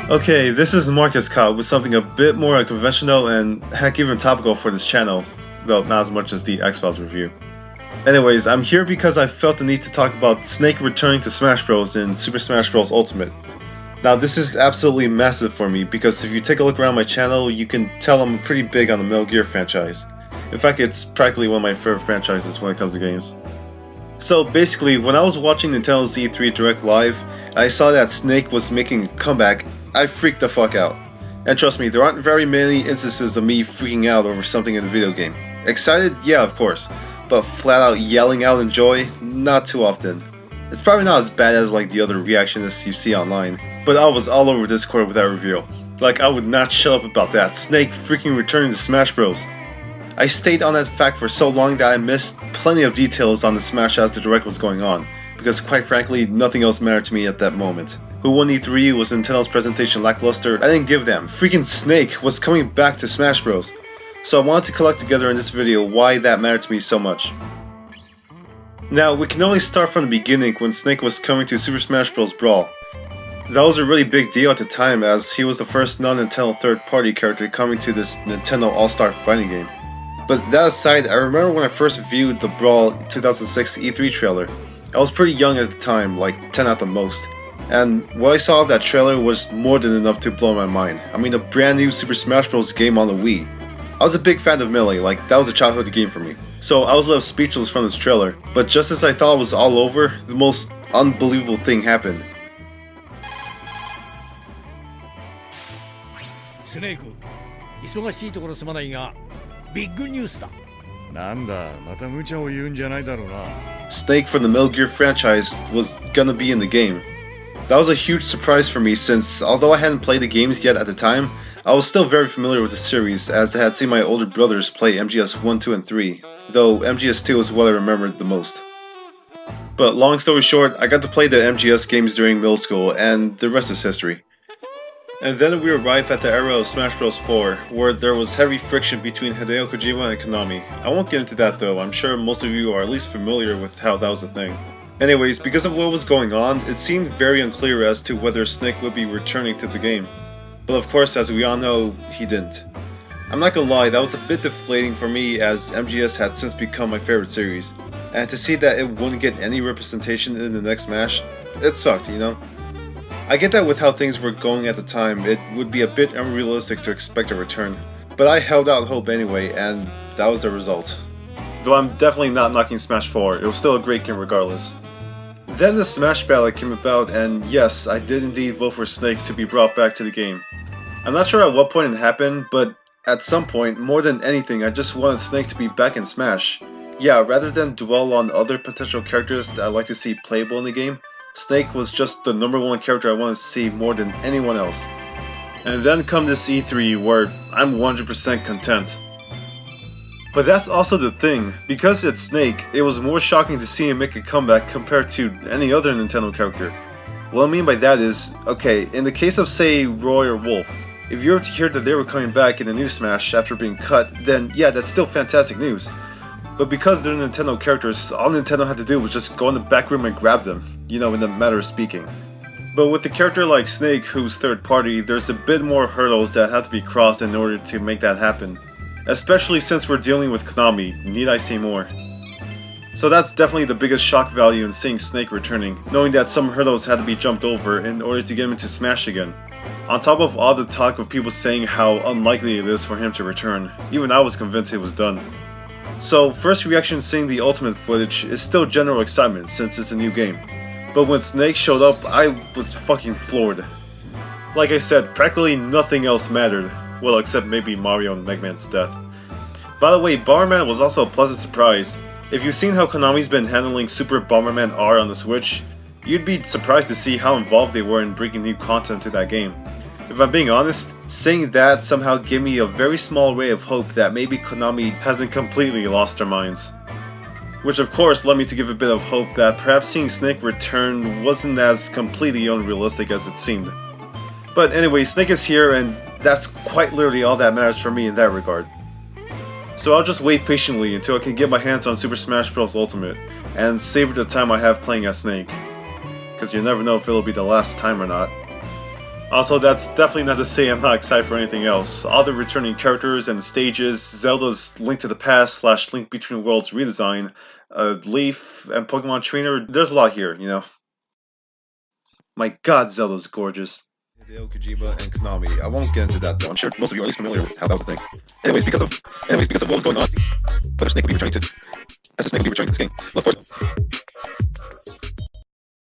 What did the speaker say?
Okay, this is markasscop with something a bit more unconventional and heck even topical for this channel, though not as much as the X-Files review. Anyways, I'm here because I felt the need to talk about Snake returning to Smash Bros. In Super Smash Bros. Ultimate. Now this is absolutely massive for me because if you take a look around my channel, you can tell I'm pretty big on the Metal Gear franchise. In fact, it's practically one of my favorite franchises when it comes to games. So basically, when I was watching Nintendo's E3 Direct Live, I saw that Snake was making a comeback. I freaked the fuck out. And trust me, there aren't very many instances of me freaking out over something in a video game. Excited? Yeah, of course. But flat out yelling out in joy? Not too often. It's probably not as bad as like the other reactionists you see online, but I was all over Discord with that reveal. Like I would not shut up about that. Snake freaking returning to Smash Bros. I stayed on that fact for so long that I missed plenty of details on the Smash as the Direct was going on, because quite frankly, nothing else mattered to me at that moment. Who won E3? Was Nintendo's presentation lackluster? I didn't give them. Freaking Snake was coming back to Smash Bros. So I wanted to collect together in this video why that mattered to me so much. Now, we can only start from the beginning when Snake was coming to Super Smash Bros. Brawl. That was a really big deal at the time as he was the first non-Nintendo third-party character coming to this Nintendo All-Star fighting game. But that aside, I remember when I first viewed the Brawl 2006 E3 trailer. I was pretty young at the time, like 10 at the most. And what I saw of that trailer was more than enough to blow my mind. I mean, a brand new Super Smash Bros. Game on the Wii. I was a big fan of Melee, like that was a childhood game for me. So I was left speechless from this trailer, but just as I thought it was all over, the most unbelievable thing happened. Snake, 忙しいところすまないが、ビッグニュースだ。なんだ、また無茶を言うんじゃないだろうな。Snake from the Metal Gear franchise was gonna be in the game. That was a huge surprise for me since, although I hadn't played the games yet at the time, I was still very familiar with the series as I had seen my older brothers play MGS 1, 2, and 3, though MGS 2 is what I remembered the most. But long story short, I got to play the MGS games during middle school, and the rest is history. And then we arrive at the era of Smash Bros. 4, where there was heavy friction between Hideo Kojima and Konami. I won't get into that though, I'm sure most of you are at least familiar with how that was a thing. Anyways, because of what was going on, it seemed very unclear as to whether Snake would be returning to the game. But of course, as we all know, he didn't. I'm not gonna lie, that was a bit deflating for me as MGS had since become my favorite series. And to see that it wouldn't get any representation in the next Smash, it sucked, you know? I get that with how things were going at the time, it would be a bit unrealistic to expect a return. But I held out hope anyway, and that was the result. Though I'm definitely not knocking Smash 4, it was still a great game regardless. Then the Smash ballot came about, and yes, I did indeed vote for Snake to be brought back to the game. I'm not sure at what point it happened, but at some point, more than anything, I just wanted Snake to be back in Smash. Yeah, rather than dwell on other potential characters that I'd like to see playable in the game, Snake was just the #1 character I wanted to see more than anyone else. And then come this E3 where I'm 100% content. But that's also the thing, because it's Snake, it was more shocking to see him make a comeback compared to any other Nintendo character. What I mean by that is, okay, in the case of say Roy or Wolf, if you were to hear that they were coming back in a new Smash after being cut, then yeah, that's still fantastic news. But because they're Nintendo characters, all Nintendo had to do was just go in the back room and grab them, you know, in the matter of speaking. But with a character like Snake who's third party, there's a bit more hurdles that have to be crossed in order to make that happen. Especially since we're dealing with Konami, need I say more? So that's definitely the biggest shock value in seeing Snake returning, knowing that some hurdles had to be jumped over in order to get him into Smash again. On top of all the talk of people saying how unlikely it is for him to return, even I was convinced it was done. So first reaction seeing the Ultimate footage is still general excitement since it's a new game. But when Snake showed up, I was fucking floored. Like I said, practically nothing else mattered. Well, except maybe Mario and Mega Man's death. By the way, Bomberman was also a pleasant surprise. If you've seen how Konami's been handling Super Bomberman R on the Switch, you'd be surprised to see how involved they were in bringing new content to that game. If I'm being honest, seeing that somehow gave me a very small ray of hope that maybe Konami hasn't completely lost their minds. Which of course led me to give a bit of hope that perhaps seeing Snake return wasn't as completely unrealistic as it seemed. But anyway, Snake is here and that's quite literally all that matters for me in that regard. So I'll just wait patiently until I can get my hands on Super Smash Bros. Ultimate and savor the time I have playing as Snake. Because you never know if it'll be the last time or not. Also, that's definitely not to say I'm not excited for anything else. All the returning characters and stages, Zelda's Link to the Past / Link Between Worlds redesign, Leaf, and Pokemon Trainer, there's a lot here, you know. My god, Zelda's gorgeous. Hideo Kojima and Konami. I won't get into that though. I'm sure most of you are at least familiar with how that was the thing. Anyways, because of what was going on, Snake would be returning to this game. Well, of course,